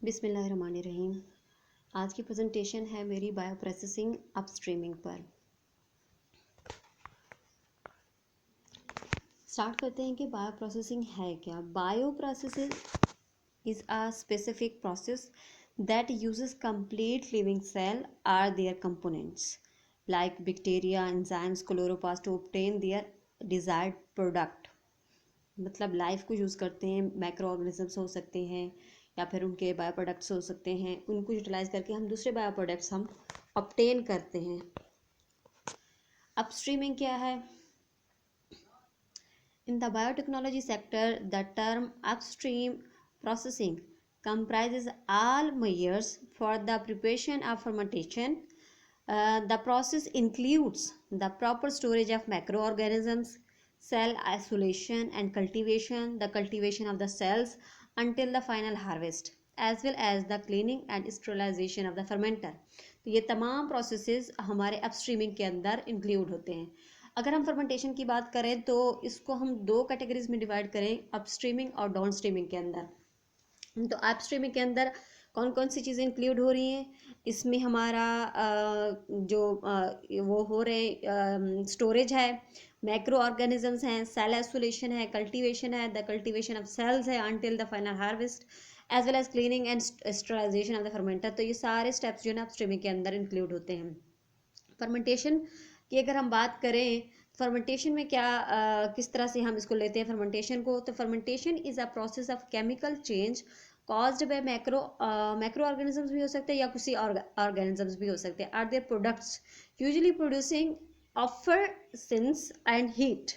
बिस्मिल्लाहिर्रहमानिर्रहीम। आज की प्रेजेंटेशन है मेरी बायोप्रोसेसिंग अपस्ट्रीमिंग पर। स्टार्ट करते हैं कि बायोप्रोसेसिंग है क्या। Bioprocessing is a specific process that uses complete living cell or their components like bacteria, enzymes, chloroplasts to obtain their desired product। मतलब लाइफ को यूज़ करते हैं, माइक्रो ऑर्गेनिजम्स हो सकते हैं या फिर उनके बायो प्रोडक्ट्स हो सकते हैं, उनको यूटिलाइज करके हम दूसरे बायो प्रोडक्ट्स हम ऑब्टेन करते हैं। अपस्ट्रीमिंग क्या है? In the biotechnology sector the term upstream processing comprises all measures for the preparation of fermentation. The process includes the proper storage of microorganisms, cell isolation and cultivation, the cultivation of the cells until the final harvest, as well as the cleaning and sterilization of the fermenter. तो ये तमाम processes हमारे अपस्ट्रीमिंग के अंदर include होते हैं। अगर हम फर्मेंटेशन की बात करें तो इसको हम दो कैटेगरीज में डिवाइड करें, अपस्ट्रीमिंग और डाउन स्ट्रीमिंग के अंदर। तो अपस्ट्रीमिंग के अंदर कौन कौन सी चीज़ें इंक्लूड हो रही हैं? इसमें हमारा वो हो रहे स्टोरेज है, मैक्रो ऑर्गेनिजम्स हैं, सेल आइसोलेशन है, कल्टीवेशन है, द कल्टीवेशन ऑफ सेल्स है until the final harvest, as well as cleaning and sterilisation of the fermenter. तो ये सारे स्टेप्स जो है ना अपस्ट्रीमिंग के अंदर इंक्लूड होते हैं। फर्मेंटेशन की अगर हम बात करें, फर्मेंटेशन में क्या किस तरह से हम इसको लेते हैं फर्मेंटेशन को? तो fermentation is a process of chemical change caused by macro organisms भी हो सकते हैं या किसी ऑर्गेनिजम्स भी हो सकते हैं, are there products usually producing effervescence and heat.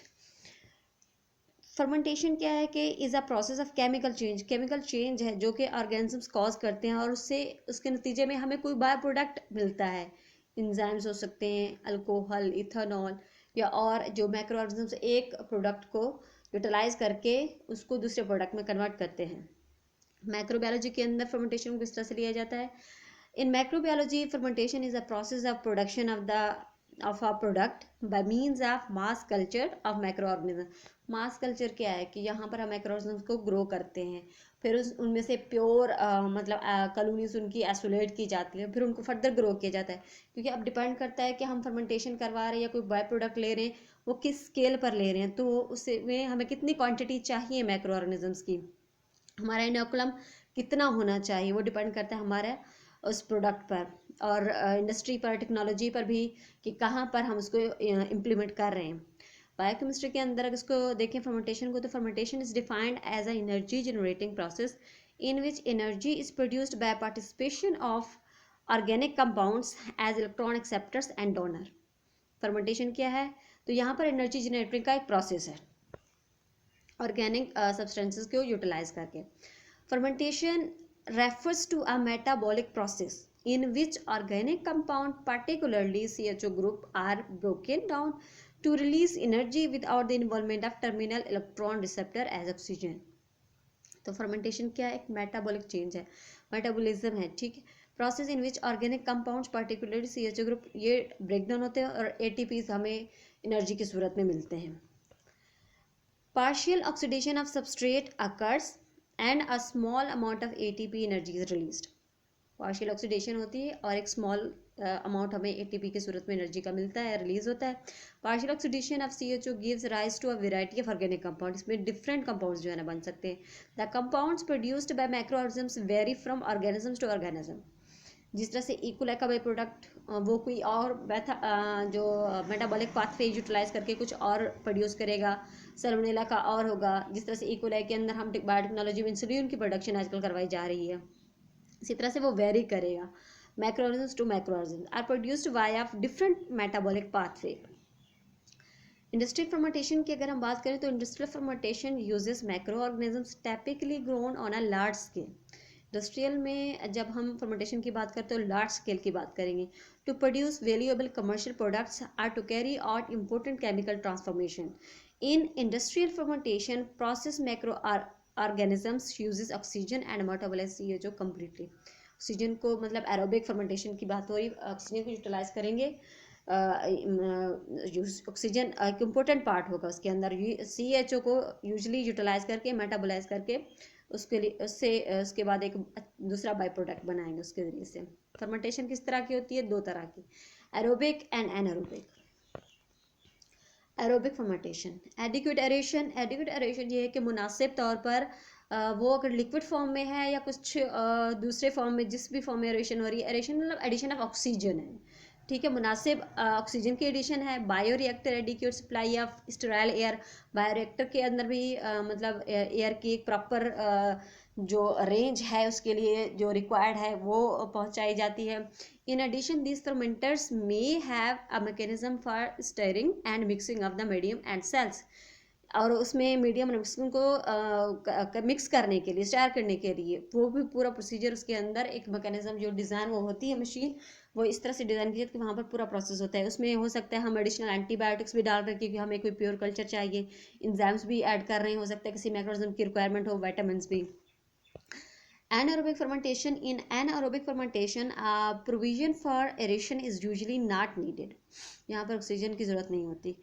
Fermentation क्या है कि is a process of chemical change, chemical change है जो कि ऑर्गेनिजम्स कॉज करते हैं और उससे उसके नतीजे में हमें कोई बायो प्रोडक्ट मिलता है। इंजाइम्स हो सकते हैं, अल्कोहल, इथेनॉल या और जो माइक्रो ऑर्गेनिजम्स एक प्रोडक्ट को यूटिलाइज करके उसको दूसरे प्रोडक्ट में कन्वर्ट करते हैं। माइक्रोबायोलॉजी के अंदर फर्मेंटेशन को किस तरह से लिया जाता है? इन microbiology fermentation is a process of production of a product bye means of mass culture of micro organism. Mass culture क्या है कि यहाँ पर हम माइक्रो ऑर्गेनिज्म को ग्रो करते हैं, फिर उनमें से प्योर कॉलोनीज उनकी आइसोलेट की जाती है, फिर उनको फर्दर ग्रो किया जाता है। क्योंकि अब डिपेंड करता है कि हम फर्मेंटेशन करवा रहे हैं या कोई बाय प्रोडक्ट ले रहे हैं, वो किस स्केल पर ले रहे हैं, तो उसमें हमें कितनी क्वान्टिटी चाहिए माइक्रो ऑर्गेनिजम्स की, हमारा इनोकुलम कितना होना चाहिए, वो डिपेंड करता है हमारे उस प्रोडक्ट पर और इंडस्ट्री पर, टेक्नोलॉजी पर भी कि कहाँ पर हम उसको इम्प्लीमेंट कर रहे हैं। बायोकेमिस्ट्री के अंदर अगर इसको देखें फर्मेंटेशन को, तो fermentation is defined as a energy generating process in which energy is produced by participation of organic compounds as electron acceptors and donor. Fermentation क्या है? तो यहाँ पर एनर्जी जनरेटिंग का एक प्रोसेस है ऑर्गेनिक सब्सटेंसेस को यूटिलाइज करके। Fermentation refers to a metabolic process in which organic compound, particularly CHO group, are broken down to release energy without the involvement of terminal electron receptor as oxygen। तो fermentation क्या है? एक metabolic change है, metabolism है, ठीक है। Process in which organic compounds particularly CHO group ये break down होते हैं और ATPs हमें एनर्जी की सूरत में मिलते हैं। Partial oxidation of substrate occurs and a small amount of ATP energy is released। Partial oxidation होती है और एक स्मॉल अमाउंट हमें ATP की सूरत में एनर्जी का मिलता है, रिलीज होता है। Partial oxidation of CHO gives rise to a variety of organic compound, इसमें डिफरेंट कंपाउंड्स जो है ना बन सकते हैं। The compounds produced by micro organisms vary from organisms to organism. जिस तरह से इक्वल का बाई प्रोडक्ट वो कोई और जो मेटाबॉलिक पाथवे यूटिलाइज करके कुछ और प्रोड्यूस करेगा, सल्मोनेला का और होगा। जिस तरह से इक्वल के अंदर हम बायोटेक्नोलॉजी में इंसुलिन की प्रोडक्शन आजकल करवाई जा रही है, इसी तरह से वो वेरी करेगा। Macroorganisms to macroorganisms are produced via different metabolic pathway. Industrial fermentation की अगर हम बात करें तो industrial fermentation uses macro organisms typically grown on a large scale. Industrial में जब हम फर्मेंटेशन की बात करते हैं तो लार्ज स्केल की बात करेंगे। To produce valuable commercial products or to carry out important chemical transformation. In industrial fermentation process macro organisms uses oxygen and metabolise CHO completely. Oxygen को मतलब एरोबिक फर्मेंटेशन की बात हो रही, ऑक्सीजन को यूटिलाइज करेंगे। ऑक्सीजन एक इम्पोर्टेंट पार्ट होगा उसके अंदर। CHO को यूजली यूटिलाइज करके मेटाबोलाइज करके उसके लिए उससे उसके बाद एक दूसरा बाई प्रोडक्ट बनाएंगे उसके ज़रिए से। फर्मेंटेशन किस तरह की होती है? 2 तरह की, aerobic and anaerobic. Aerobic fermentation, adequate aeration ये है कि मुनासिब तौर पर वो अगर लिक्विड फॉर्म में है या कुछ दूसरे फॉर्म में, जिस भी फॉर्म में एरेशन हो रही है, एरेशन मतलब एडिशन ऑफ ऑक्सीजन है, ठीक है, मुनासिब ऑक्सीजन की एडिशन है। Bio reactor adequate supply of sterile air, bio reactor के अंदर भी मतलब एयर की एक प्रॉपर जो रेंज है उसके लिए जो रिक्वायर्ड है वो पहुंचाई जाती है। In addition this fermenters may have a mechanism for stirring and mixing of the medium and cells, और उसमें मीडियम और मिक्सिंग को मिक्स करने के लिए, स्टायर करने के लिए वो भी पूरा प्रोसीजर, उसके अंदर एक मैकेनिज्म जो डिज़ाइन वो होती है मशीन, वो इस तरह से डिज़ाइन की जाती है कि वहाँ पर पूरा प्रोसेस होता है। उसमें हो सकता है हम एडिशनल एंटीबायोटिक्स भी डाल रहे हैं क्योंकि हमें कोई प्योर कल्चर चाहिए, इंजाइम्स भी ऐड कर रहे हैं, हो सकता है किसी मैक्रोनिज्म की रिक्वायरमेंट हो, विटामिन भी। Anaerobic fermentation, in anaerobic fermentation provision for aeration is usually not needed, यहाँ पर ऑक्सीजन की ज़रूरत नहीं होती।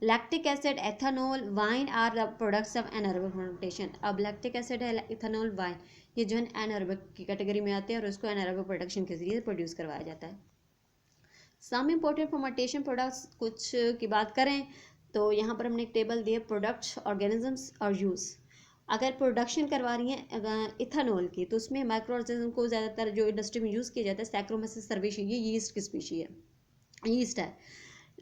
Lactic acid, ethanol, wine are the products of anaerobic fermentation. अब लैक्टिक एसिड है, इथेनॉल, वाइन, ये जो है एनारोबिक की कैटेगरी में आते हैं और उसको एनारोबिक प्रोडक्शन के जरिए प्रोड्यूस करवाया जाता है। सम इम्पोर्टेंट फर्मेंटेशन प्रोडक्ट्स कुछ की बात करें तो यहाँ पर हमने एक टेबल दी है, प्रोडक्ट्स, ऑर्गेनिजम्स और यूज़। अगर प्रोडक्शन करवा रही हैं इथेनॉल की तो उसमें माइक्रो ऑर्गेनिज्म को ज़्यादातर जो इंडस्ट्री में यूज़ किया जाता है, सैक्रोमेसिस सर्वेशी, ये यीस्ट की स्पीशी है, यीस्ट है।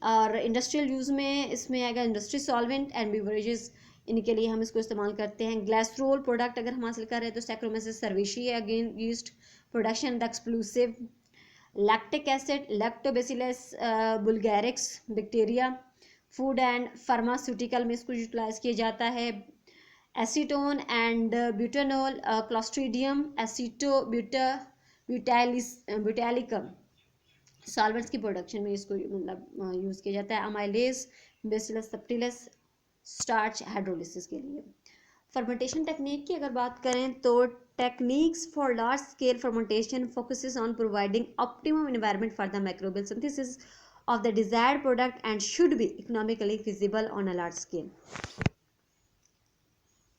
और इंडस्ट्रियल यूज़ में इसमें आएगा इंडस्ट्री सॉल्वेंट एंड बिवरेजेस, इनके लिए हम इसको इस्तेमाल करते हैं। ग्लासरोल प्रोडक्ट अगर हम हासिल कर रहे हैं तो सैक्रोमेसिस सर्वेशी है, again yeast. Production the explosive, lactic acid, Lactobacillus bulgaricus bacteria, food and pharmaceutical में इसको यूटिलाइज किया जाता है। Acetone and butanol, Clostridium butylicum solvents की प्रोडक्शन में इसको मतलब यूज़ किया जाता है। Amylase, Bacillus subtilis, starch hydrolysis के लिए। फर्मेंटेशन टेक्निक की अगर बात करें तो techniques for large scale fermentation focuses on providing optimum environment for the microbial synthesis of the desired product and should be economically feasible on a large scale.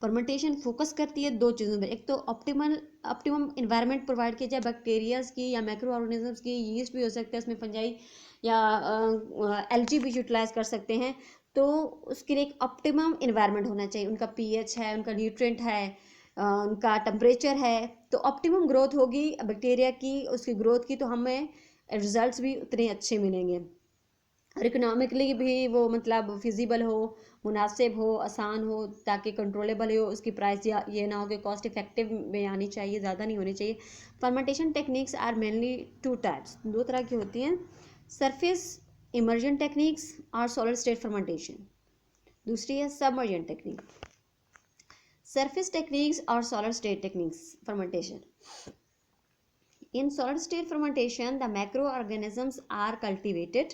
Fermentation focus करती है 2 चीज़ों पर, एक तो ऑप्टिमम इन्वायरमेंट प्रोवाइड किया जाए bacterias की या माइक्रो ऑर्गेनिजम्स की, यीस्ट भी हो सकता है इसमें, फंजाई या एल्गी भी यूटिलाइज कर सकते हैं। तो उसके लिए एक ऑप्टिमम इन्वायरमेंट होना चाहिए, उनका पीएच है, उनका न्यूट्रिएंट है, उनका टेम्परेचर है, तो ऑप्टिमम ग्रोथ होगी बैक्टीरिया की, उसकी ग्रोथ की, तो हमें रिजल्ट्स भी उतने अच्छे मिलेंगे और इकोनॉमिकली भी वो मतलब फिजिबल हो, मुनासिब हो, आसान हो, ताकि कंट्रोलेबल हो, उसकी प्राइस या ये ना हो कि कॉस्ट इफेक्टिव में आनी चाहिए, ज़्यादा नहीं होनी चाहिए। Fermentation techniques are mainly 2 types, 2 तरह की होती हैं, सरफेस इमर्जन टेक्निक्स और सॉलिड स्टेट फर्मेंटेशन। दूसरी है सबमर्जन टेक्निक। सरफेस टेक्निक्स और solid state techniques fermentation. In solid state fermentation, the microorganisms are cultivated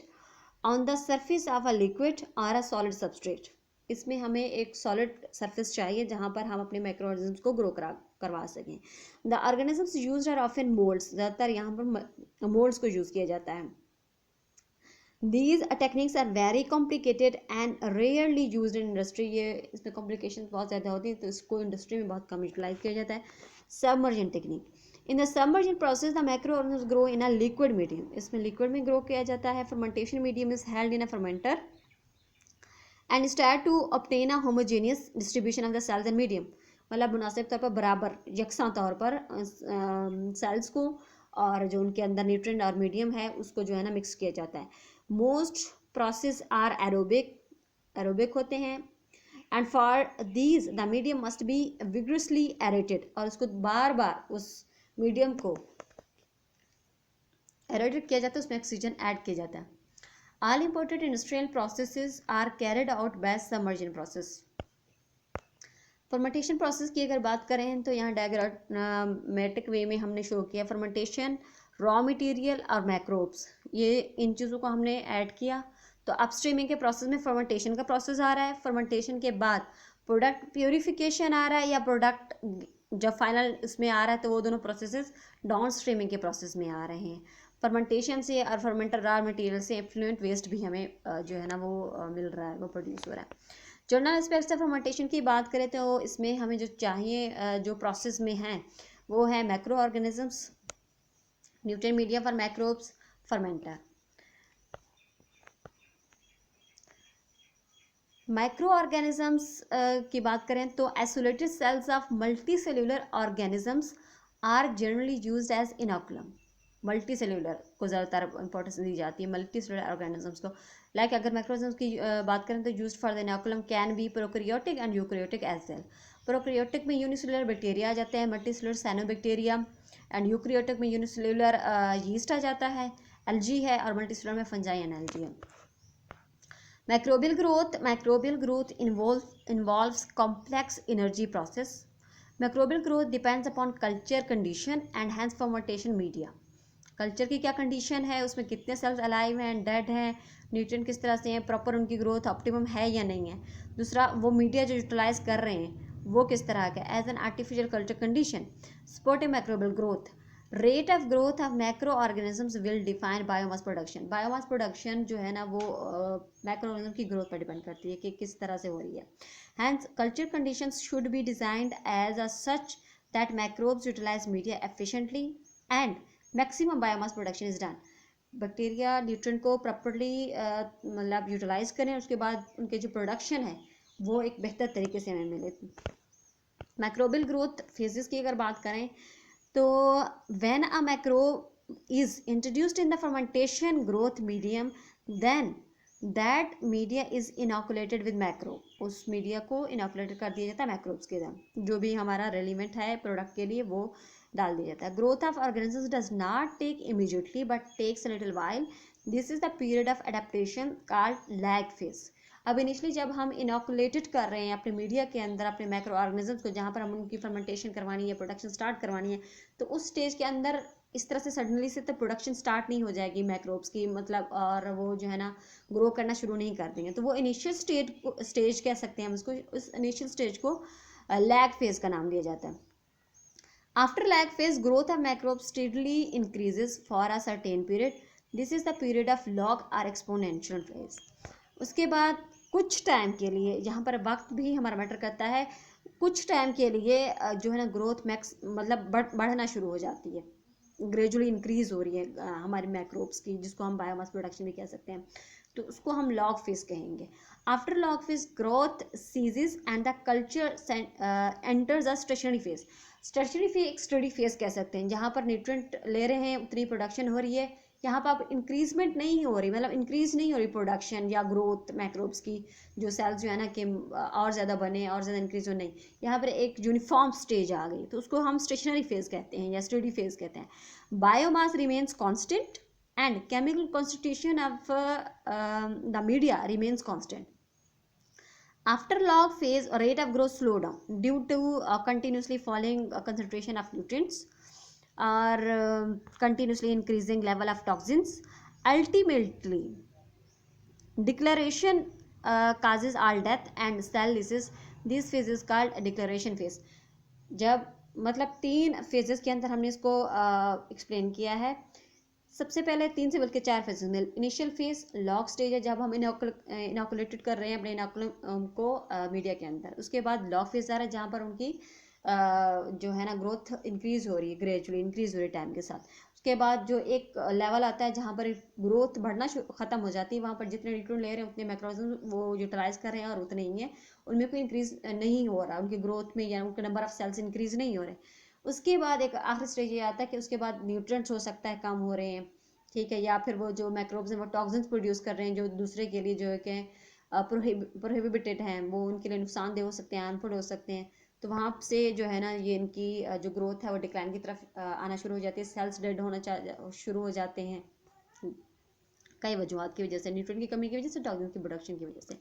on the surface of a liquid or a solid substrate. इसमें हमें एक solid surface चाहिए जहाँ पर हम अपने माइक्रोऑर्गेनिजम्स को ग्रो करवा सकें। The organisms used are often moulds, ज़्यादातर यहाँ पर मोल्ड्स को यूज़ किया जाता है। These techniques are very complicated and rarely used in industry, ये इसमें complications बहुत ज़्यादा होती हैं तो इसको इंडस्ट्री में बहुत कम यूटिलाइज किया जाता है। Submersion technique, in the submersion process the microorganisms grow in a liquid medium, इसमें लिक्विड में ग्रो किया जाता है। Fermentation medium is held in a fermenter and start to obtain a homogeneous distribution of the cells and medium, मतलब मुनासिब तौर पर बराबर यकसा तौर पर सेल्स को और जो उनके अंदर न्यूट्रिएंट और मीडियम है उसको जो है ना मिक्स किया जाता है। मोस्ट प्रोसेस आर एरोबिक होते हैं and for these the medium must be vigorously aerated, और उसको बार बार उस मीडियम को एरेटेड किया जाता है, उसमें ऑक्सीजन ऐड किया जाता है। All important industrial processes are carried out by submersion process. Fermentation process की अगर बात करें तो यहाँ डायग्रामेटिक वे में हमने शो किया फर्मेंटेशन, रॉ मटेरियल और मैक्रोब्स, ये इन चीज़ों को हमने ऐड किया। तो अपस्ट्रीमिंग के प्रोसेस में फर्मेंटेशन का प्रोसेस आ रहा है, फर्मेंटेशन के बाद प्रोडक्ट प्योरीफिकेशन आ रहा है या प्रोडक्ट जब फाइनल इसमें आ रहा है तो वो दोनों प्रोसेसेस डाउन स्ट्रीमिंग के प्रोसेस में आ रहे हैं। फर्मेंटेशन से और फर्मेंटर रॉ मटेरियल से एफ्लुएंट वेस्ट भी हमें जो है ना वो मिल रहा है, वो प्रोड्यूस हो रहा है। जर्नल एस्पेक्ट्स ऑफ फर्मेंटेशन की बात करें तो इसमें हमें जो चाहिए जो प्रोसेस में है वो है macro organisms, nutrient media for microbes, fermenter. Micro organisms की बात करें तो isolated cells of multi cellular organisms are generally used as inoculum. Multi cellular को ज़्यादातर इंपॉर्टेंस दी जाती है, मल्टी सेल्यूलर ऑर्गेनिजम्स को। लाइक अगर माइक्रोऑर्गेनिजम्स की बात करें तो used for the inoculum can be prokaryotic and eukaryotic as well. Prokaryotic में यूनिसेल्युलर बैक्टीरिया आ जाते हैं, multi cellular cyanobacteria, and eukaryotic में यूनिसेल्युलर यीस्ट आ जाता है, एल्गी है, और मल्टी सेल्यूलर में फंजाई एंड एल्गी है। Microbial growth involves complex energy process. Microbial growth depends upon culture condition and hence fermentation media. Culture की क्या कंडीशन है, उसमें कितने सेल्स अलाइव हैं, डेड हैं, न्यूट्रिएंट किस तरह से हैं, प्रॉपर उनकी ग्रोथ ऑप्टिमम है या नहीं है। दूसरा, वो मीडिया जो यूटिलाइज कर रहे हैं वो किस तरह का, as an artificial culture condition supporting microbial growth. Rate of growth of macro organisms will define biomass production. Biomass production जो है ना वो मैक्रो ऑर्गेनिज्म की ग्रोथ पर डिपेंड करती है कि किस तरह से हो रही है। Hence culture conditions should be designed as a such that microbes utilise media efficiently and maximum biomass production is done. Bacteria nutrient को प्रॉपरली मतलब यूटिलाइज करें, उसके बाद उनके जो प्रोडक्शन है वो एक बेहतर तरीके से हमें मिले। मैक्रोबियल ग्रोथ फेजेस की अगर बात करें तो when a microbe is introduced in the fermentation growth medium then that media is inoculated with macro। उस मीडिया को इनोकुलेट कर दिया जाता है मैक्रोब्स के द्वारा, जो भी हमारा रेलिवेंट है प्रोडक्ट के लिए वो डाल दिया जाता है। Growth of organisms does not take immediately but takes a little while. This is the period of adaptation called lag phase. अब इनिशियली जब हम इनोकुलेटेड कर रहे हैं अपने मीडिया के अंदर अपने मैक्रो ऑर्गेनिजम्स को, जहाँ पर हम उनकी फर्मेंटेशन करवानी है, प्रोडक्शन स्टार्ट करवानी है, तो उस स्टेज के अंदर इस तरह से सडनली से तो प्रोडक्शन स्टार्ट नहीं हो जाएगी मैक्रोब्स की, मतलब, और वो जो है ना ग्रो करना शुरू नहीं कर देंगे। तो वो इनिशियल स्टेज कह सकते हैं हम उसको, उस इनिशियल स्टेज को लैग फेज का नाम दिया जाता है। After lag phase growth of मैक्रोब्स steadily increases for a certain period. This is the period of log are exponential phase. उसके बाद कुछ टाइम के लिए, यहाँ पर वक्त भी हमारा मैटर करता है, कुछ टाइम के लिए जो है ना ग्रोथ मैक्स मतलब बढ़ना शुरू हो जाती है, ग्रेजुअली इंक्रीज हो रही है हमारी मैक्रोब्स की, जिसको हम बायोमास प्रोडक्शन भी कह सकते हैं, तो उसको हम लॉग फेज कहेंगे। After log phase growth ceases and the culture enters a stationary phase. Stationary phase एक स्टडी फेज कह सकते हैं, जहाँ पर न्यूट्रिएंट ले रहे हैं, उतनी प्रोडक्शन हो रही है, यहाँ पर अब इंक्रीजमेंट नहीं हो रही, मतलब इंक्रीज नहीं हो रही प्रोडक्शन या ग्रोथ मैक्रोब्स की, जो सेल्स जो है ना कि और ज़्यादा बने और ज़्यादा इंक्रीज हो, नहीं, यहाँ पर एक यूनिफॉर्म स्टेज आ गई, तो उसको हम स्टेशनरी फेज कहते हैं या स्टडी फेज कहते हैं। Biomass remains constant and chemical constitution of the media remains constant. After log phase, rate of growth slow down due to continuously falling concentration of nutrients or continuously increasing level of toxins. Ultimately, declaration causes all death and cell lysis. This phase is called declaration phase. जब मतलब 3 phases के अंदर हमने इसको explain किया है। सबसे पहले 3 से बल्कि 4 फेजेस में, इनिशियल फेज लॉग स्टेज है, जब हम इनोकुलेटेड कर रहे हैं अपने इनोकुलम को मीडिया के अंदर। उसके बाद लॉग फेज आ रहा है, जहाँ पर उनकी जो है ना ग्रोथ इंक्रीज हो रही है, ग्रेजुअली इंक्रीज हो रही है टाइम के साथ। उसके बाद जो एक लेवल आता है जहाँ पर ग्रोथ बढ़ना खत्म हो जाती है, वहाँ पर जितने न्यूट्रिएंट ले रहे हैं उतने मैक्रोऑर्गेनिज्म वो यूटिलाइज कर रहे हैं और उतने ही हैं, उनमें कोई इंक्रीज नहीं हो रहा, उनकी ग्रोथ में या उनके नंबर ऑफ सेल्स इंक्रीज नहीं हो रहे। उसके बाद एक आखिरी स्टेज ये आता है कि उसके बाद न्यूट्रिएंट्स हो सकता है कम हो रहे हैं, ठीक है, या फिर वो जो मैक्रोब्स हैं वो टॉक्सिन्स प्रोड्यूस कर रहे हैं जो दूसरे के लिए जो है कि प्रोहिबिटेड हैं, वो उनके लिए नुकसानदेह हो सकते हैं, हार्मफुल हो सकते हैं। तो वहाँ से जो है ना ये इनकी जो ग्रोथ है वो डिक्लाइन की तरफ आना शुरू हो जाती है, सेल्स डेड होना शुरू हो जाते हैं कई वजूहत की वजह से, न्यूट्रिएंट की कमी की वजह से, टॉक्सिन की प्रोडक्शन की वजह से।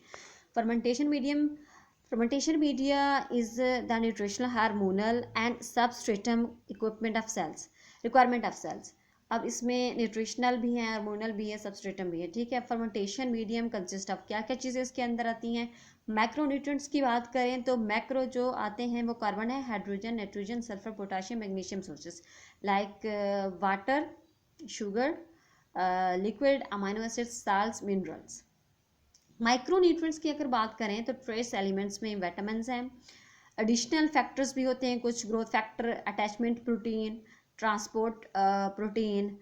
fermentation media is the nutritional, hormonal and substratum equipment of cells, requirement of cells। अब इसमें न्यूट्रिशनल भी है, हार्मोनल भी है, सबस्ट्रेटम भी है, ठीक है। फर्मेंटेशन मीडियम कंसिस्ट ऑफ क्या क्या चीज़ें इसके अंदर आती हैं। मैक्रो न्यूट्रिएंट्स की बात करें तो मैक्रो जो आते हैं वो कार्बन है, hydrogen, nitrogen, sulphur, potassium, magnesium sources like water, sugar, liquid, amino acids, salts, minerals. Micro nutrients की अगर बात करें तो ट्रेस एलिमेंट्स में विटामिन्स हैं, एडिशनल फैक्टर्स भी होते हैं कुछ, growth factor, attachment protein, transport protein,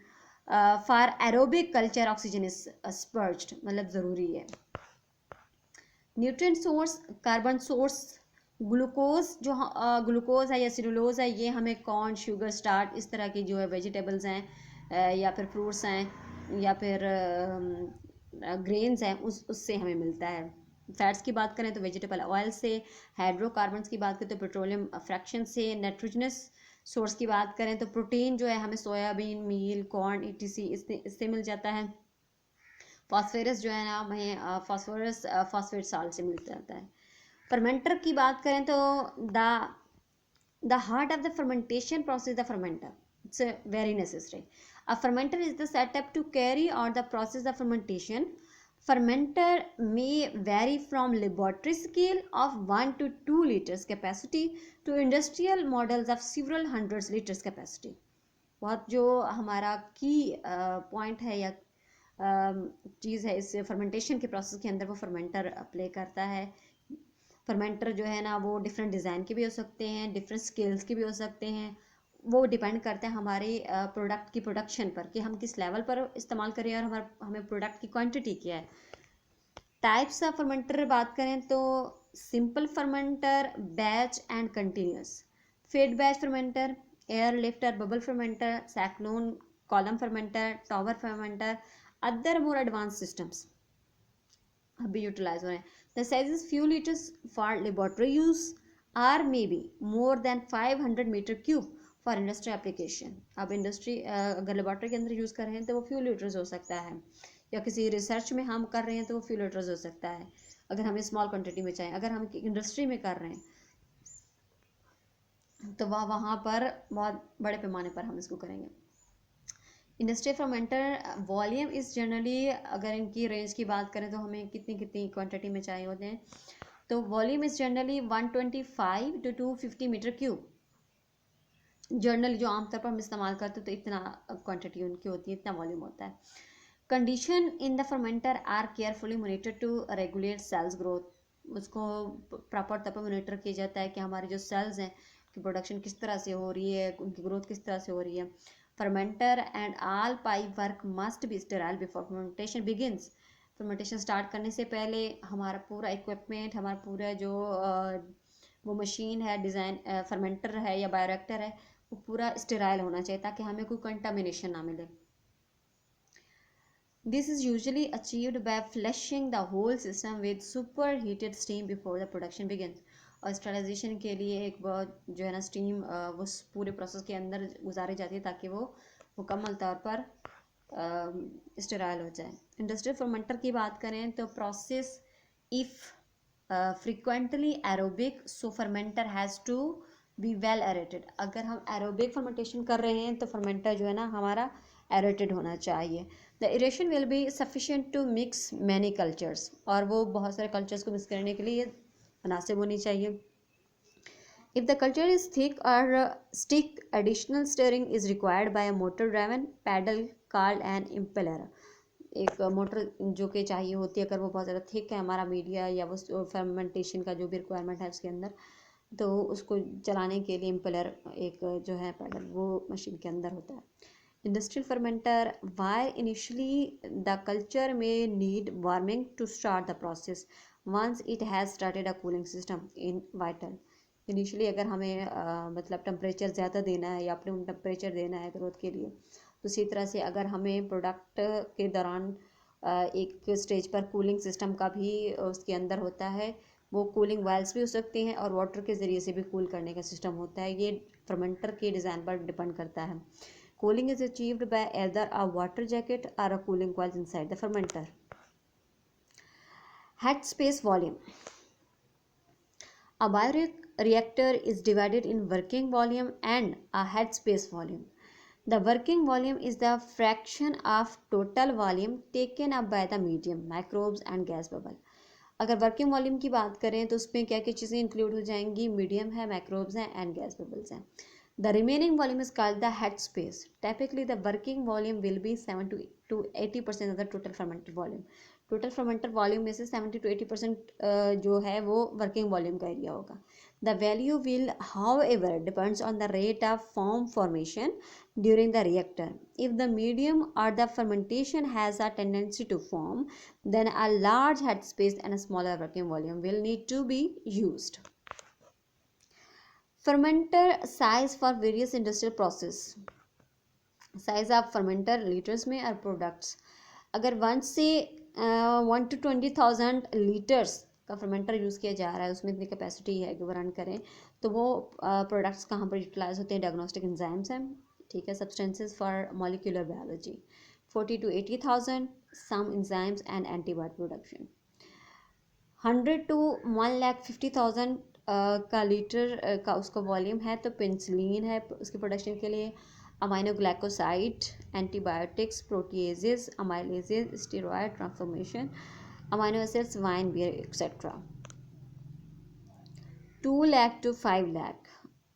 for aerobic culture oxygen is sparged, मतलब ज़रूरी है। Nutrient source, carbon source, glucose जो ग्लूकोज है या सेलुलोज है, ये हमें कॉर्न, शुगर, स्टार्च, इस तरह की जो है वेजिटेबल्स हैं या फिर फ्रूट्स हैं या फिर ग्रेन्स हैं, उससे हमें मिलता है। फैट्स की बात करें तो वेजिटेबल ऑयल से, हाइड्रोकार्बन्स की बात करें तो पेट्रोलियम फ्रैक्शन से, नाइट्रोजनस सोर्स की बात करें तो प्रोटीन जो है हमें सोयाबीन, मील, कॉर्न, ईटीसी इससे मिल जाता है। फॉस्फेरस जो है ना हमें फॉस्फोरस फॉस्फेट साल्ट से मिल जाता है। फर्मेंटर की बात करें तो the heart of the fermentation process the fermenter, it's very necessary. A fermenter is the setup to carry out the process of fermentation. Fermenter may vary from laboratory scale of 1 to 2 liters capacity to industrial models of several hundreds liters capacity. बहुत जो हमारा की point है या चीज़ है इस fermentation के process के अंदर, वो फर्मेंटर प्ले करता है। फर्मेंटर जो है ना वो डिफरेंट डिज़ाइन के भी हो सकते हैं, डिफरेंट स्केल्स के भी हो सकते हैं, वो डिपेंड करता है हमारे प्रोडक्ट की प्रोडक्शन पर कि हम किस लेवल पर इस्तेमाल करें और हमें प्रोडक्ट की क्वांटिटी क्या है। टाइप्स ऑफ फर्मेंटर बात करें तो simple fermenter, batch and continuous, fed batch fermenter, air lifter, bubble fermenter, cyclone column fermenter, tower fermenter, other more advance systems अभी यूटिलाइज हो रहे हैं। The size is few litres for laboratory use or may be more than 500 metre cube for industry application. अब industry अगर laboratory के अंदर use कर रहे हैं तो वो फ्यू लीटर्स हो सकता है, या किसी रिसर्च में हम कर रहे हैं तो वो फ्यू लीटर्स हो सकता है अगर हमें स्मॉल क्वांटिटी में चाहिए। अगर हम इंडस्ट्री में कर रहे हैं तो वहाँ पर बहुत बड़े पैमाने पर हम इसको करेंगे। Industrial fermenter volume is generally, अगर इनकी रेंज की बात करें तो हमें कितनी कितनी क्वांटिटी में चाहिए होते हैं, तो volume is generally 125 to 250 metre cube. Generally जो आमतौर पर हम इस्तेमाल करते हैं तो इतना क्वांटिटी उनकी होती है, इतना वॉल्यूम होता है। Condition in the fermenter are carefully monitor to regulate cells growth, उसको प्रॉपर तौर पर मोनिटर किया जाता है कि हमारे जो सेल्स हैं की प्रोडक्शन किस तरह से हो रही है, उनकी ग्रोथ किस तरह से हो रही है। Fermenter and all pipe work must be sterile before fermentation begins. Fermentation start करने से पहले हमारा पूरा इक्विपमेंट, हमारा पूरा जो वो मशीन है, डिज़ाइन फर्मेंटर है या बायोरिएक्टर है, वो पूरा स्टेराइल होना चाहिए ताकि हमें कोई कंटामिनेशन ना मिले। This is usually achieved by flushing the whole system with superheated steam before the production begins. और स्टरलाइजेशन के लिए एक बहुत जो है ना स्टीम वो पूरे प्रोसेस के अंदर गुजारी जाती है ताकि वो मुकम्मल तौर पर स्टेराइल हो जाए। इंडस्ट्रियल फर्मेंटर की बात करें तो process if frequently aerobic, so fermenter has to be well aerated. अगर हम एरोबिक फर्मेंटेशन कर रहे हैं तो फर्मेंटर जो है ना हमारा एरेटेड होना चाहिए। The aeration will be sufficient to mix many cultures, और वो बहुत सारे कल्चर्स को मिक्स करने के लिए मुनासिब होनी चाहिए। If the culture is thick और stick, additional stirring is required by a motor driven paddle called an impeller. एक मोटर जो कि चाहिए होती है, अगर वो बहुत ज़्यादा थिक है हमारा मीडिया या वो फर्मेंटेशन का जो भी रिक्वायरमेंट है उसके अंदर, तो उसको चलाने के लिए इम्पेलर एक जो है पैडल वो मशीन के अंदर होता है। Industrial fermenter, while initially the culture may need warming to start the process, once it has started a cooling system in vital. Initially अगर हमें मतलब टेम्परेचर ज़्यादा देना है या अपने टेम्परेचर देना है ग्रोथ के लिए, तो इसी तरह से अगर हमें प्रोडक्ट के दौरान एक स्टेज पर कूलिंग सिस्टम का भी उसके अंदर होता है, वो कूलिंग वायल्स भी हो सकती हैं और वाटर के ज़रिए से भी कूल करने का सिस्टम होता है। ये फर्मेंटर के डिज़ाइन पर डिपेंड करता है। Cooling is achieved by either a water jacket or a cooling coil inside the fermenter. Head space volume. A bioreactor is divided in working volume and a head space volume. The working volume is the fraction of total volume taken up by the medium, microbes and gas bubble. अगर working volume की बात करें तो उसमें क्या क्या चीज़ें include हो जाएंगी, मीडियम है, माइक्रोब्स हैं एंड गैस बबल्स हैं। The remaining volume is called the head space. Typically, the working volume will be 70 to 80% of the total fermented volume. Total fermenter volume में से 70 to 80% जो है वो वर्किंग वॉल्यूम का area होगा. The value will, however, depends on the rate of foam formation during the reactor. If the medium or the fermentation has a tendency to foam, then a large headspace and a smaller working volume will need to be used. Fermenter size for various industrial process. Size of fermenter litres में और products, अगर 1 to 20,000 litres का fermenter use किया जा रहा है, उसमें इतनी कैपेसिटी है कि वो रन करें, तो वो प्रोडक्ट्स कहाँ पर यूटिलाइज होते हैं? डायग्नोस्टिक एंजाइम्स हैं, ठीक है, substances for molecular biology. 40 to 80,000 some enzymes and antibody production. 100 to 1,50,000 का लीटर का उसका वॉल्यूम है, तो पेंसिलिन है उसकी प्रोडक्शन के लिए, aminoglycoside, antibiotics, proteases, amylases, steroid transformation, amino acids, wine, beer etcetera. 2 lakh to 5 lakh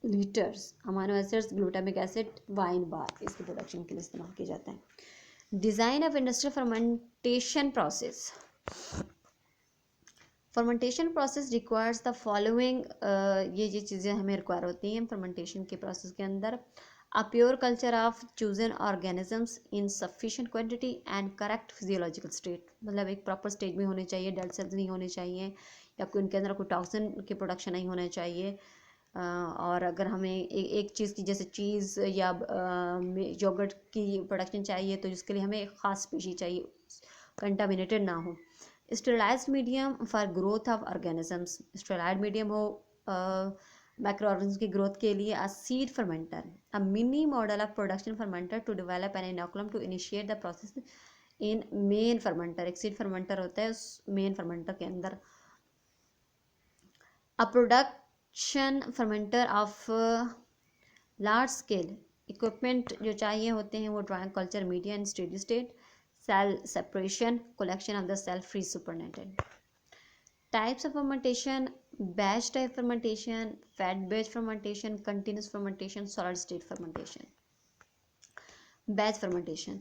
litres amino acids, glutamic acid, wine बार इसकी प्रोडक्शन के लिए इस्तेमाल किया जाता है. Design of industrial fermentation process. Fermentation process requires the following. ये चीज़ें हमें रिक्वायर होती हैं फर्मेंटेशन के प्रोसेस के अंदर. A pure culture of chosen organisms in sufficient quantity and correct physiological state. मतलब एक प्रॉपर स्टेज में होने चाहिए, डेड सेल्स नहीं होने चाहिए, या कोई उनके अंदर कोई टॉक्सिन की प्रोडक्शन नहीं होना चाहिए. और अगर हमें एक चीज़ की जैसे चीज़ या योगर्ट की प्रोडक्शन चाहिए, तो जिसके लिए हमें एक ख़ास स्पीशी चाहिए, कंटामिनेटेड ना हो. Sterilised medium for growth of organisms. Sterilised medium हो माइक्रो ऑर्गेनिज्म की ग्रोथ के लिए. A seed fermenter, a mini model of production fermenter to develop an inoculum to initiate the process in main fermenter. एक seed fermenter होता है उस main fermenter के अंदर. A production fermenter of large scale equipment जो चाहिए होते हैं वो drawing culture media in steady state. Cell separation, collection of the cell free supernatant. Types of fermentation: batch type fermentation, fat batch fermentation, continuous fermentation, solid state fermentation. Batch fermentation.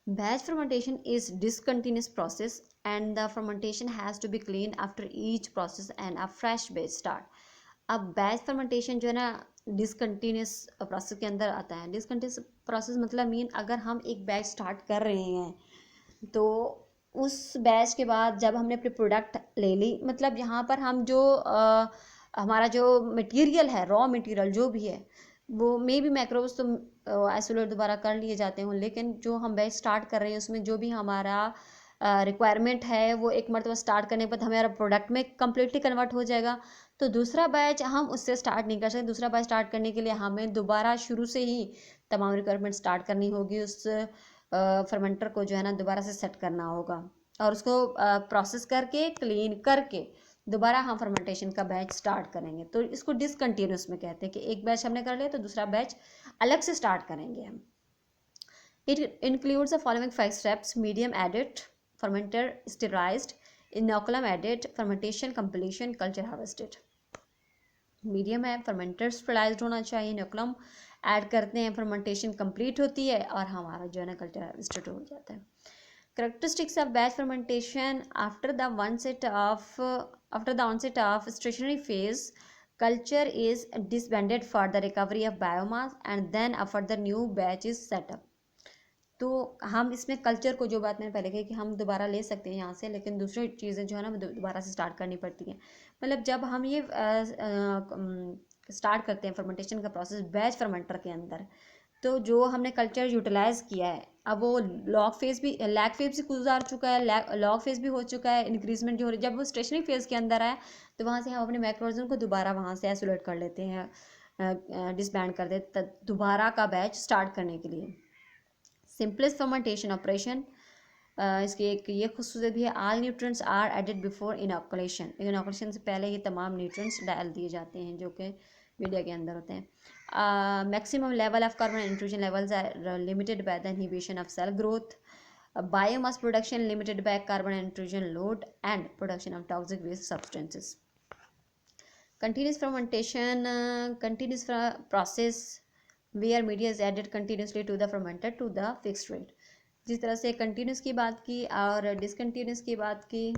Batch fermentation is discontinuous process and the fermentation has to be cleaned after each process and a fresh batch start. अब batch fermentation जो है ना discontinuous process के अंदर आता है. Discontinuous process मतलब mean अगर हम एक बैच स्टार्ट कर रहे हैं तो उस बैच के बाद जब हमने अपनी प्रोडक्ट ले ली, मतलब यहाँ पर हम जो हमारा जो मटेरियल है, रॉ मटेरियल जो भी है, वो मे भी मैक्रोब्स तो आइसोलेट दोबारा कर लिए जाते हों, लेकिन जो हम बैच स्टार्ट कर रहे हैं उसमें जो भी हमारा रिक्वायरमेंट है वो एक मरतबा स्टार्ट करने के बाद हमारा प्रोडक्ट में कम्प्लीटली कन्वर्ट हो जाएगा. तो दूसरा बैच हम उससे स्टार्ट नहीं कर सकते. दूसरा बैच स्टार्ट करने के लिए हमें दोबारा शुरू से ही तमाम रिक्वायरमेंट स्टार्ट करनी होगी. उस फर्मेंटर को जो है ना दोबारा से सेट करना होगा और उसको प्रोसेस करके क्लीन करके दोबारा हम फर्मेंटेशन का बैच स्टार्ट करेंगे. तो इसको डिसकंटिन्यूस में कहते हैं कि एक बैच हमने कर लिया तो दूसरा बैच अलग से स्टार्ट करेंगे हम. It includes the following 5 steps: medium added, fermenter sterilised, inoculum added, fermentation completion, culture harvested. Medium है, फर्मेंटर स्टेराइज्ड होना चाहिए, इनोकुलम ऐड करते हैं, फर्मेंटेशन कंप्लीट होती है और हमारा जो है ना कल्चर हार्वेस्टेड हो जाता है. Characteristics of batch fermentation: after the onset of stationary phase, culture is disbanded for the recovery of biomass and then a further new batch is set up. तो हम इसमें कल्चर को, जो बात मैंने पहले कही कि हम दोबारा ले सकते हैं यहाँ से, लेकिन दूसरी चीज़ें जो है ना दोबारा से स्टार्ट करनी पड़ती हैं. मतलब जब हम ये स्टार्ट करते हैं फर्मेंटेशन का प्रोसेस बैच फर्मेंटर के अंदर, तो जो हमने कल्चर यूटिलाइज किया है अब वो लॉग फेज भी गुजार चुका है, लॉग फेज भी हो चुका है, इंक्रीजमेंट जो हो रही है. जब वो स्टेशनरी फेज के अंदर आया तो वहाँ से हम अपने मैक्रोऑर्गेनिज्म को दोबारा वहाँ से आइसोलेट कर लेते हैं, डिसबैंड कर देते दोबारा का बैच स्टार्ट करने के लिए. सिंपलेस्ट फर्मेंटेशन ऑपरेशन, इसकी एक ये खुसूसियत भी है, all nutrients are added before inoculation. Inoculation से पहले ये तमाम न्यूट्रिएंट्स डाल दिए जाते हैं जो कि मीडिया के अंदर होते हैं. Maximum level of carbon intrusion levels are limited by the inhibition of cell growth. Biomass production limited by carbon intrusion load and production of toxic waste substances. Continuous fermentation, continuous process where media is added continuously to the fermenter to the fixed rate. जिस तरह से continuous की बात की और discontinuous की बात की।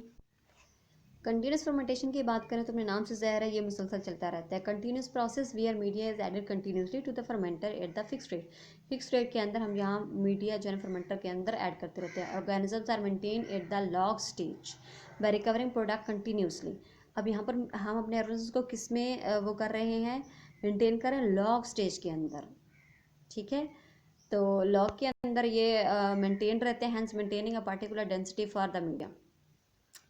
कंटिन्यूस फर्मेंटेशन की बात करें तो अपने नाम से ज़ाहिर है ये मुसलसल चलता रहता है। Continuous process where media is added continuously to the fermenter at the fix rate. Fix rate के अंदर हम यहाँ मीडिया जो है फर्मेंटर के अंदर ऐड करते रहते हैं। Organisms are maintain at the log stage by recovering product continuously. अब यहाँ पर हम अपने ऑर्गेनिजम्स को किस में वो कर रहे हैं, मेंटेन करें लॉग स्टेज के अंदर, ठीक है। तो लॉग के अंदर ये मेंटेन रहते हैं, hence maintaining a particular density for the media.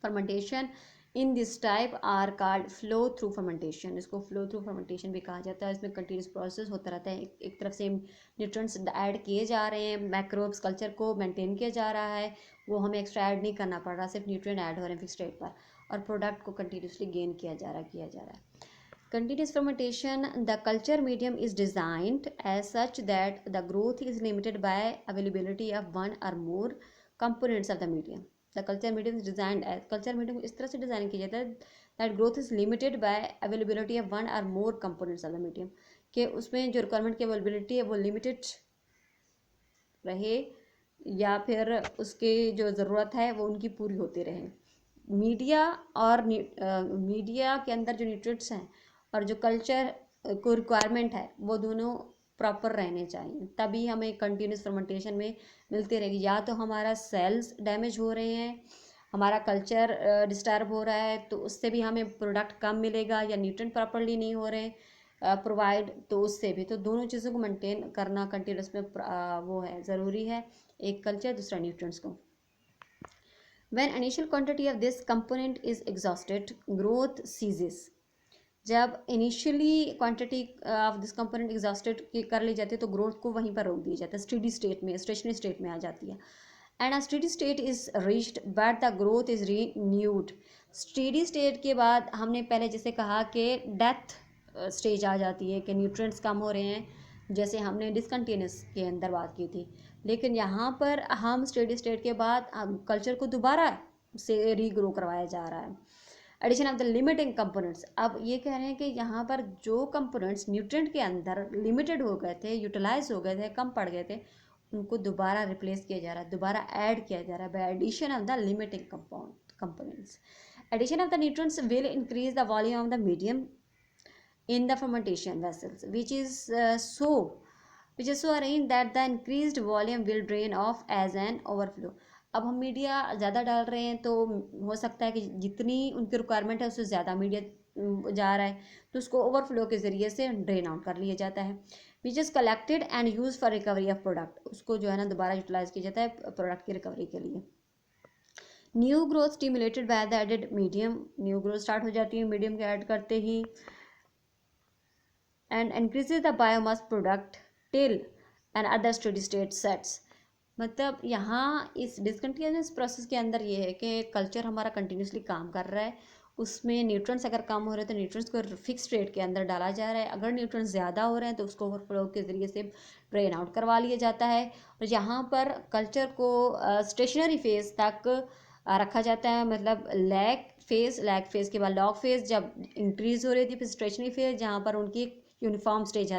Fermentation in this type are called flow through fermentation. इसको फ्लो थ्रू फर्मेंटेशन भी कहा जाता है। इसमें कंटिन्यूस प्रोसेस होता रहता है, एक तरफ से न्यूट्रिएंट्स ऐड किए जा रहे हैं, मैक्रोब्स कल्चर को मेंटेन किया जा रहा है, वो हमें एक्स्ट्रा ऐड नहीं करना पड़ रहा, सिर्फ न्यूट्रिएंट ऐड हो रहे हैं फिक्स रेट पर, और प्रोडक्ट को कंटिन्यूसली गेन किया जा रहा है। Continuous fermentation, the culture medium is designed as such that the growth is limited by availability of one or more components of the medium. The culture medium is designed as, culture medium को इस तरह से design किया जाता है that growth is limited by availability of one or more components of the medium, कि उसमें जो रिक्वायरमेंट की अवेलेबिलिटी है वो लिमिटेड रहे या फिर उसकी जो ज़रूरत है वो उनकी पूरी होती रहे। मीडिया और मीडिया के अंदर जो न्यूट्रिएंट्स हैं और जो कल्चर को रिक्वायरमेंट है वो दोनों प्रॉपर रहने चाहिए, तभी हमें कंटिन्यूस फर्मेंटेशन में मिलती रहेगी। या तो हमारा सेल्स डैमेज हो रहे हैं, हमारा कल्चर डिस्टर्ब हो रहा है, तो उससे भी हमें प्रोडक्ट कम मिलेगा, या न्यूट्रिएंट प्रॉपरली नहीं हो रहे प्रोवाइड, तो उससे भी। तो दोनों चीज़ों को मेंटेन करना कंटिन्यूस में वो है, ज़रूरी है, एक कल्चर दूसरा न्यूट्रिएंट्स को। When initial quantity of this component is exhausted, growth ceases. जब initially quantity of this component exhausted कर ली जाती है तो ग्रोथ को वहीं पर रोक दिया जाता है, स्टेडी स्टेट में, स्टेशनरी स्टेट में आ जाती है। And a steady state is reached but the growth is renewed. Steady state के बाद हमने पहले जैसे कहा कि डेथ स्टेज आ जाती है कि न्यूट्रिएंट्स कम हो रहे हैं, जैसे हमने डिसकंटिन्यूस के अंदर बात की थी। लेकिन यहाँ पर हम स्टेडी स्टेट के बाद कल्चर को दोबारा से रीग्रो करवाया जा रहा है। Addition of the limiting components, अब ये कह रहे हैं कि यहाँ पर जो कंपोनेंट्स न्यूट्रिएंट के अंदर लिमिटेड हो गए थे, यूटिलाइज हो गए थे, कम पड़ गए थे, उनको दोबारा रिप्लेस किया जा रहा है, दोबारा ऐड किया जा रहा है by addition of the limiting components. Addition of the nutrients will increase the volume of the medium in the fermentation vessels, which is so arranged that the increased volume will drain off as an overflow. अब हम media ज़्यादा डाल रहे हैं तो हो सकता है कि जितनी उनकी रिक्वायरमेंट है उससे ज़्यादा मीडिया जा रहा है, तो उसको ओवरफ्लो के ज़रिए से ड्रेन आउट कर लिया जाता है। Which is collected and use for recovery of product, उसको जो है ना दोबारा यूटिलाइज किया जाता है प्रोडक्ट की रिकवरी के लिए। New growth stimulated by the added medium, new growth start हो जाती है मीडियम के ऐड करते ही। and increases the biomass product till and other steady state sets। मतलब यहाँ इस डिसकंटिन्यूस प्रोसेस के अंदर ये है कि कल्चर हमारा कंटिन्यूसली काम कर रहा है, उसमें न्यूट्रिएंट्स अगर कम हो रहे हैं तो न्यूट्रिएंट्स को फिक्स रेट के अंदर डाला जा रहा है, अगर न्यूट्रिएंट्स ज़्यादा हो रहे हैं तो उसको ओवरफ्लो के ज़रिए से ड्रेन आउट करवा लिया जाता है। और यहाँ पर कल्चर को स्टेशनरी फेज तक रखा जाता है, मतलब लैग फेज के बाद लॉग फेज जब इंक्रीज हो रही थी, फिर स्टेशनरी फेज जहाँ पर उनकी यूनिफॉर्म स्टेज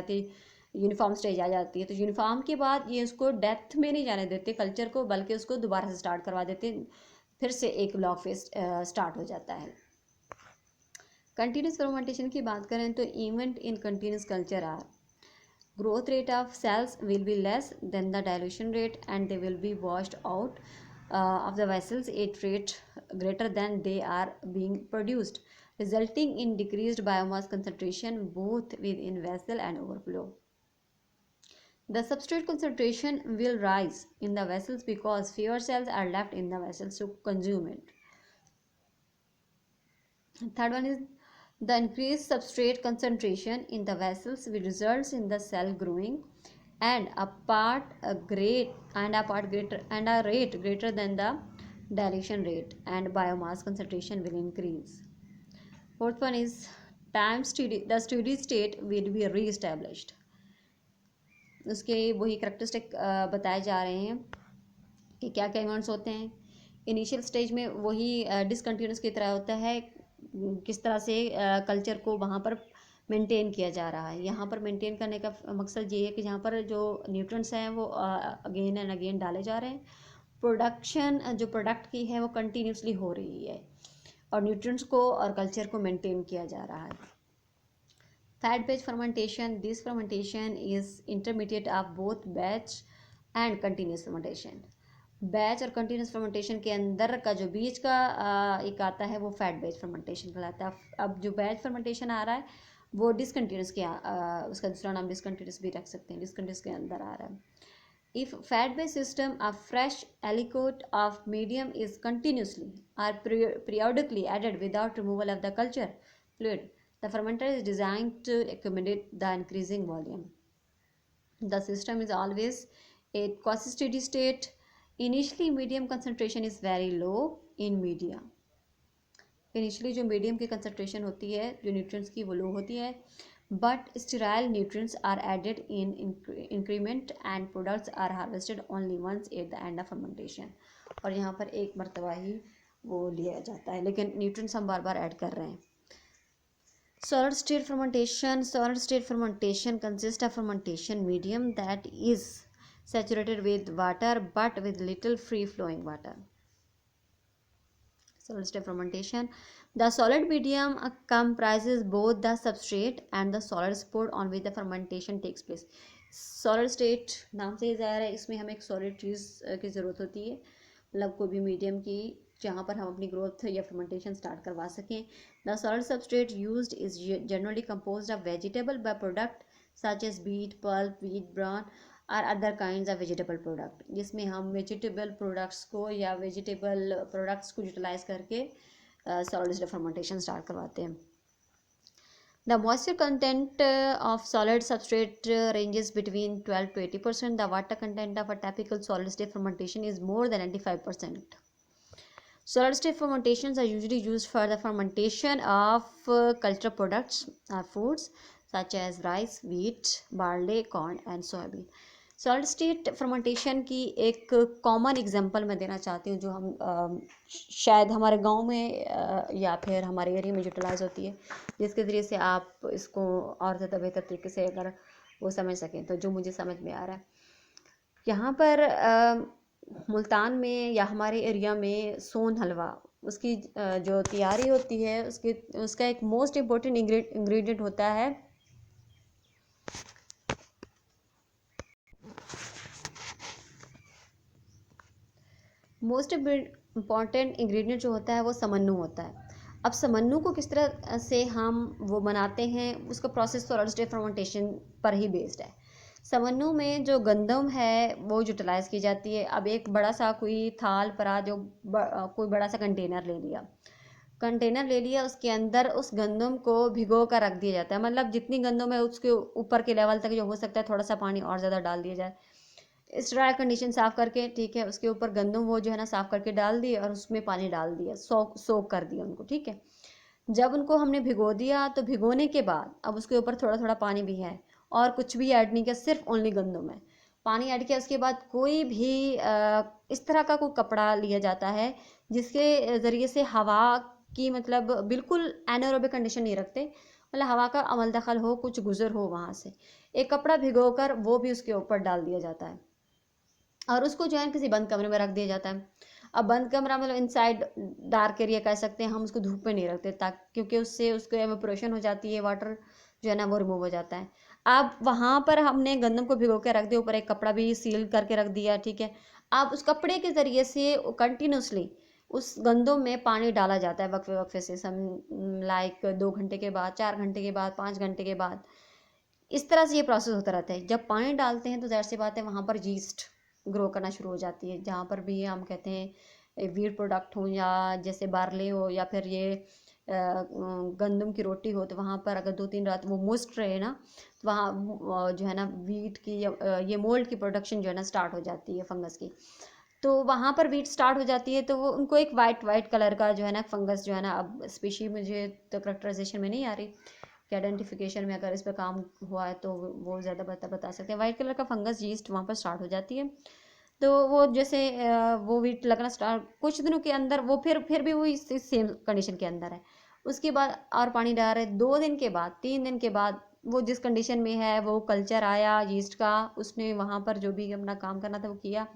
आ जाती है। तो यूनिफॉर्म के बाद ये उसको डेथ में नहीं जाने देते कल्चर को, बल्कि उसको दोबारा से स्टार्ट करवा देते, फिर से एक लॉग फेज स्टार्ट हो जाता है। कंटिन्यूस फर्मेंटेशन की बात करें तो event in continuous culture are growth rate of cells will be less than the dilution rate and they will be washed out of the vessels at rate greater than they are being produced, resulting in decreased biomass concentration both within vessel and overflow. The substrate concentration will rise in the vessels because fewer cells are left in the vessels to consume it. Third one is the increased substrate concentration in the vessels which results in the cell growing and a rate greater than the dilution rate, and biomass concentration will increase. Fourth one is the steady state will be re-established. उसके वही characteristic बताए जा रहे हैं कि क्या क्या events होते हैं। इनिशियल स्टेज में वही डिसकंटिन्यूस की तरह होता है, किस तरह से कल्चर को वहाँ पर मेंटेन किया जा रहा है। यहाँ पर मेंटेन करने का मकसद ये है कि यहाँ पर जो न्यूट्रिएंट्स हैं वो अगेन एंड अगेन डाले जा रहे हैं। प्रोडक्शन जो प्रोडक्ट की है वो कंटिन्यूसली हो रही है और न्यूट्रिएंट्स को और कल्चर को मेंटेन किया जा रहा है। Fat based fermentation, this fermentation is intermediate of both batch and continuous fermentation. Batch और कंटिन्यूस फर्मेंटेशन के अंदर का जो बीच का एक आता है वो फैट बेस्ड फर्मेंटेशन कहलाता है। अब जो बैच फर्मेंटेशन आ रहा है वो डिसकंटिन्यूस के उसका दूसरा नाम डिसकंटिन्यूस भी रख सकते हैं, डिसकंटिन्यूस के अंदर आ रहा है। If fat-based system, a fresh aliquot of medium is continuously or periodically added without removal of the culture fluid, the fermenter is designed to accommodate the increasing volume. The system is always a quasi-steady state. Initially, medium concentration is very low in media. Initially जो medium की concentration होती है जो nutrients की वो low होती है, but sterile nutrients are added in increment and products are harvested only once at the end of fermentation. और यहाँ पर एक मरतबा ही वो लिया जाता है, लेकिन न्यूट्रिएंट्स हम बार बार ऐड कर रहे हैं। Solid state fermentation, solid state fermentation consist of fermentation medium that is saturated with water but with little free flowing water. Solid state fermentation, the solid medium comprises both the substrate and the solid spore on which the fermentation takes place. Solid state नाम से ही ज़ाहिर है इसमें हमें एक solid चीज़ की ज़रूरत होती है, मतलब कोई भी मीडियम की जहाँ पर हम अपनी ग्रोथ या फर्मेंटेशन स्टार्ट करवा सकें। The solid substrate used is generally composed of vegetable by product such as beet, pulp, wheat, bran और other kinds of vegetable product, जिसमें हम वेजिटेबल प्रोडक्ट्स को या वेजिटेबल प्रोडक्ट्स को यूटिलाइज करके सॉलिड स्टेट फर्मेंटेशन स्टार्ट करवाते हैं। The moisture content of solid substrate ranges between 12 to 80%. The water content of a typical solid state fermentation is more than 95%. Solid state fermentations are usually used for the fermentation of cultural products or foods such as rice, wheat, barley, corn and soybean. Solid state fermentation की एक common example मैं देना चाहती हूँ जो हम शायद हमारे गांव में या फिर हमारे एरिया में यूटिलाइज होती है, जिसके ज़रिए से आप इसको और ज़्यादा बेहतर तरीके से अगर वो समझ सकें। तो जो मुझे समझ में आ रहा है, यहाँ पर मुल्तान में या हमारे एरिया में सोन हलवा उसकी जो तैयारी होती है उसका एक मोस्ट इम्पोर्टेंट इंग्रेडिएंट होता है मोस्ट इम्पॉर्टेंट इंग्रेडिएंट जो होता है वो समन्नू होता है। अब समन्नू को किस तरह से हम वो बनाते हैं उसका प्रोसेस सॉलिड स्टेट फर्मेंटेशन पर ही बेस्ड है। समन्नू में जो गंदम है वो यूटिलाइज़ की जाती है। अब एक बड़ा सा कोई थाल परा जो कोई बड़ा सा कंटेनर ले लिया, उसके अंदर उस गंदम को भिगो कर रख दिया जाता है। मतलब जितनी गंदम है उसके ऊपर के लेवल तक जो हो सकता है थोड़ा सा पानी और ज़्यादा डाल दिया जाए, स्टेराइल कंडीशन साफ़ करके, ठीक है, उसके ऊपर गंदम वो जो है ना साफ़ करके डाल दिए और उसमें पानी डाल दिया, सोक कर दिया उनको, ठीक है। जब उनको हमने भिगो दिया तो भिगोने के बाद अब उसके ऊपर थोड़ा थोड़ा पानी भी है और कुछ भी ऐड नहीं किया, सिर्फ ओनली गंदम है, पानी ऐड किया। उसके बाद कोई भी इस तरह का कोई कपड़ा लिया जाता है जिसके ज़रिए से हवा की, मतलब बिल्कुल एनारोबिक कंडीशन नहीं रखते, मतलब हवा का अमल दखल हो, कुछ गुजर हो वहाँ से, एक कपड़ा भिगो कर वो भी उसके ऊपर डाल दिया जाता है और उसको जो है किसी बंद कमरे में रख दिया जाता है। अब बंद कमरा मतलब इनसाइड डार्क एरिया कह सकते हैं, हम उसको धूप में नहीं रखते ताकि क्योंकि उससे उसको एवेपोरेशन हो जाती है, वाटर जो है ना वो रिमूव हो जाता है। अब वहाँ पर हमने गंदम को भिगो के रख दिया, ऊपर एक कपड़ा भी सील करके रख दिया, ठीक है। अब उस कपड़े के ज़रिए से कंटिन्यूसली उस गंदम में पानी डाला जाता है वक्फे वक्फे से, सम लाइक 2 घंटे के बाद, 4 घंटे के बाद, 5 घंटे के बाद, इस तरह से ये प्रोसेस होता रहता है। जब पानी डालते हैं तो ज़ाहिर सी बात है वहाँ पर यीस्ट ग्रो करना शुरू हो जाती है। जहाँ पर भी हम कहते हैं व्हीट प्रोडक्ट हो या जैसे बार्ले हो या फिर ये गंदम की रोटी हो, तो वहाँ पर अगर 2-3 रात वो मोस्ट रहे ना तो वहाँ जो है ना व्हीट की ये मोल्ड की प्रोडक्शन जो है ना स्टार्ट हो जाती है फंगस की। तो वहाँ पर व्हीट स्टार्ट हो जाती है तो वो उनको एक वाइट कलर का जो है ना फंगस जो है ना, अब स्पीशी मुझे तो करेक्टराइजेशन में नहीं आ रही कि आइडेंटिफिकेशन में अगर इस पर काम हुआ है तो वो ज़्यादा बता सकते हैं। वाइट कलर का फंगस यीस्ट वहाँ पर स्टार्ट हो जाती है। तो वो जैसे वो वीट लगना स्टार्ट कुछ दिनों के अंदर वो फिर भी वही सेम कंडीशन के अंदर है, उसके बाद और पानी डाल रहे, 2 दिन के बाद 3 दिन के बाद वो जिस कंडीशन में है वो कल्चर आया यीस्ट का, उसने वहाँ पर जो भी अपना काम करना था वो किया,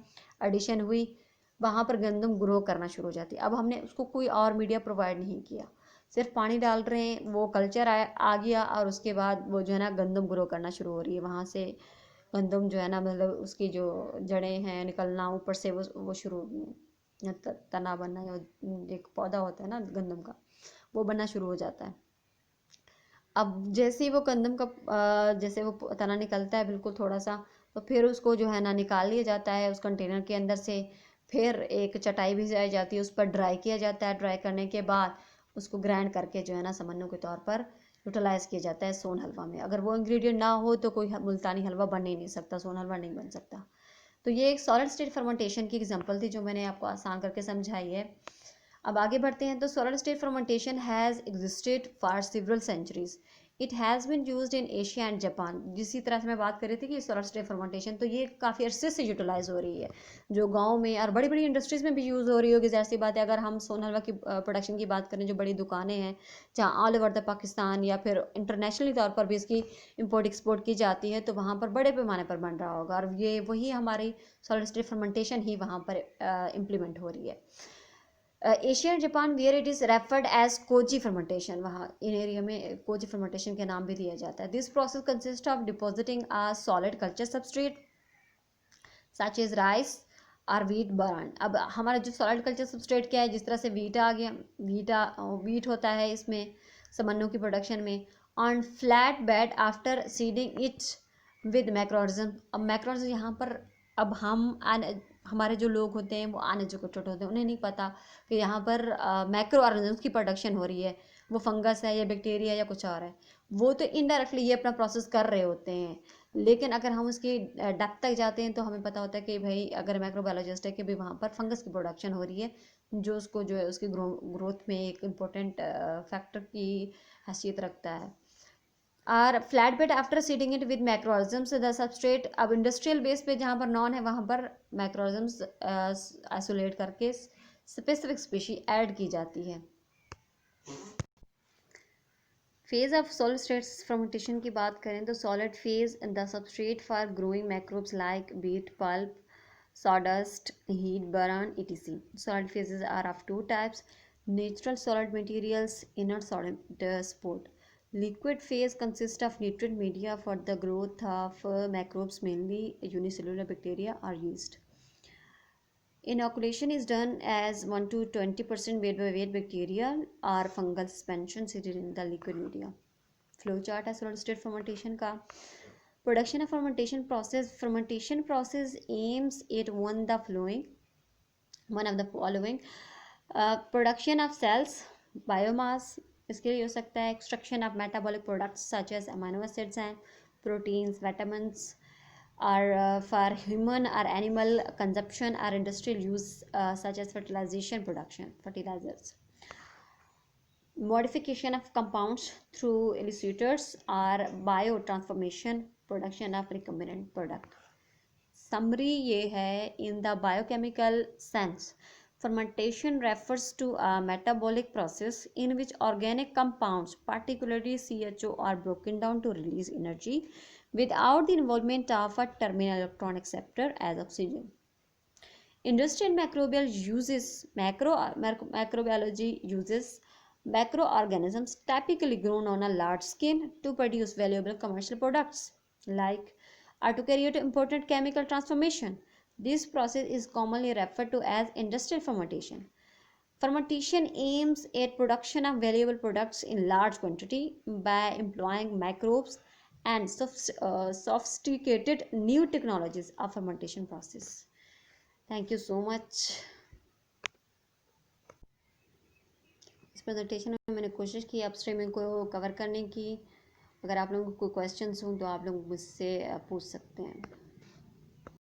एडिशन हुई, वहाँ पर गंदम ग्रो करना शुरू हो जाती है। अब हमने उसको कोई और मीडिया प्रोवाइड नहीं किया, सिर्फ पानी डाल रहे हैं, वो कल्चर आ गया और उसके बाद वो जो है ना गंदम ग्रो करना शुरू हो रही है। वहाँ से गंदम जो है ना मतलब उसकी जो जड़ें हैं निकलना ऊपर से वो शुरू तना बनना, या एक पौधा होता है ना गंदम का, वो बनना शुरू हो जाता है। अब जैसे ही वो गंदम का जैसे वो तना निकलता है बिल्कुल थोड़ा सा, तो फिर उसको जो है ना निकाल लिया जाता है उस कंटेनर के अंदर से, फिर एक चटाई भिजाई जाती है, उस पर ड्राई किया जाता है, ड्राई करने के बाद उसको ग्राइंड करके जो है ना सामान्यों के तौर पर यूटिलाइज़ किया जाता है सोन हलवा में। अगर वो इंग्रेडिएंट ना हो तो कोई मुल्तानी हलवा बन ही नहीं सकता, सोन हलवा नहीं बन सकता। तो ये एक सॉलिड स्टेट फर्मेंटेशन की एग्जांपल थी जो मैंने आपको आसान करके समझाई है। अब आगे बढ़ते हैं। तो solid state fermentation has existed for several centuries, it has been used in Asia and Japan. जिसी तरह से मैं बात कर रही थी कि सॉलिड स्टेट फर्मेंटेशन तो ये काफ़ी अरसे से यूटिलाइज हो रही है, जो गाँव में और बड़ी बड़ी इंडस्ट्रीज़ में भी यूज़ हो रही होगी। जैसी बात है, अगर हम सोन हलवा की प्रोडक्शन की बात करें, जो बड़ी दुकानें हैं जहाँ ऑल ओवर द पाकिस्तान या फिर इंटरनेशनली तौर पर भी इसकी इम्पोर्ट एक्सपोर्ट की जाती है, तो वहाँ पर बड़े पैमाने पर बन रहा होगा, और ये वही हमारी सॉलिड स्टेट फर्मेंटेशन ही वहाँ पर इम्प्लीमेंट हो रही है। Asia and Japan where it is referred as koji fermentation, वहाँ इन एरिया में कोजी फर्मेंटेशन के नाम भी दिया जाता है। This process consist of depositing a solid culture substrate such as rice और वीट बरान। अब हमारा जो सॉलिड कल्चर सबस्ट्रेट क्या है, जिस तरह से वीट आ गया, वीट होता है इसमें समन्नों की प्रोडक्शन में, on flat bed after seeding it with macroorganism. अब मैक्रोऑर्गेनिज्म यहाँ पर, अब हमारे जो लोग होते हैं वो अनएजुकेटेड होते हैं, उन्हें नहीं पता कि यहाँ पर मैक्रो ऑर्गेनिज्म की प्रोडक्शन हो रही है, वो फंगस है या बैक्टीरिया या कुछ और है। वो तो इनडायरेक्टली ये अपना प्रोसेस कर रहे होते हैं, लेकिन अगर हम उसकी डेप्थ तक जाते हैं तो हमें पता होता है कि भाई अगर माइक्रोबायोलॉजिस्ट है कि भाई वहाँ पर फंगस की प्रोडक्शन हो रही है, जो उसको जो है उसकी ग्रोथ में एक इम्पोर्टेंट फैक्टर की हैसियत रखता है। और flat bed after seeding it with macroorganisms the substrate. अब इंडस्ट्रियल बेस पे जहाँ पर नॉन है वहाँ पर मैक्रोऑर्गेनिज्म्स आइसोलेट करके स्पेसिफिक स्पीशी ऐड की जाती है। Phase of solid state fermentation की बात करें तो solid phase the substrate for growing microbes like beet pulp, sawdust, heat burn, etc. Solid phases are of two types: natural solid materials, inert solid sport. Liquid phase consists of nutrient media for the growth of microbes, mainly unicellular bacteria or yeast. Inoculation is done as 1 to 20% weight by weight bacteria or fungal suspension seated in the liquid media. Flow chart है solid state fermentation का। Production of fermentation process aims at one of the following: production of cells, biomass, इसके लिए हो सकता है extraction of metabolic products such as amino acids and proteins, vitamins, or for human or animal consumption or industrial use such as fertilizers. Modification of compounds through elicitors or biotransformation, production of recombinant product. Summary ये है: in the biochemical sense, fermentation refers to a metabolic process in which organic compounds, particularly CHO, are broken down to release energy without the involvement of a terminal electron acceptor as oxygen. Industrial macrobiology uses macroorganisms typically grown on a large scale to produce valuable commercial products like or to carry out important chemical transformation. This process is commonly referred to as industrial fermentation. Fermentation aims at production of valuable products in large quantity by employing microbes and sophisticated new technologies of fermentation process. Thank you so much. इस presentation में मैंने कोशिश की अपस्ट्रीमिंग को cover करने की। अगर आप लोगों को कोई क्वेश्चंस हों तो आप लोग मुझसे पूछ सकते हैं।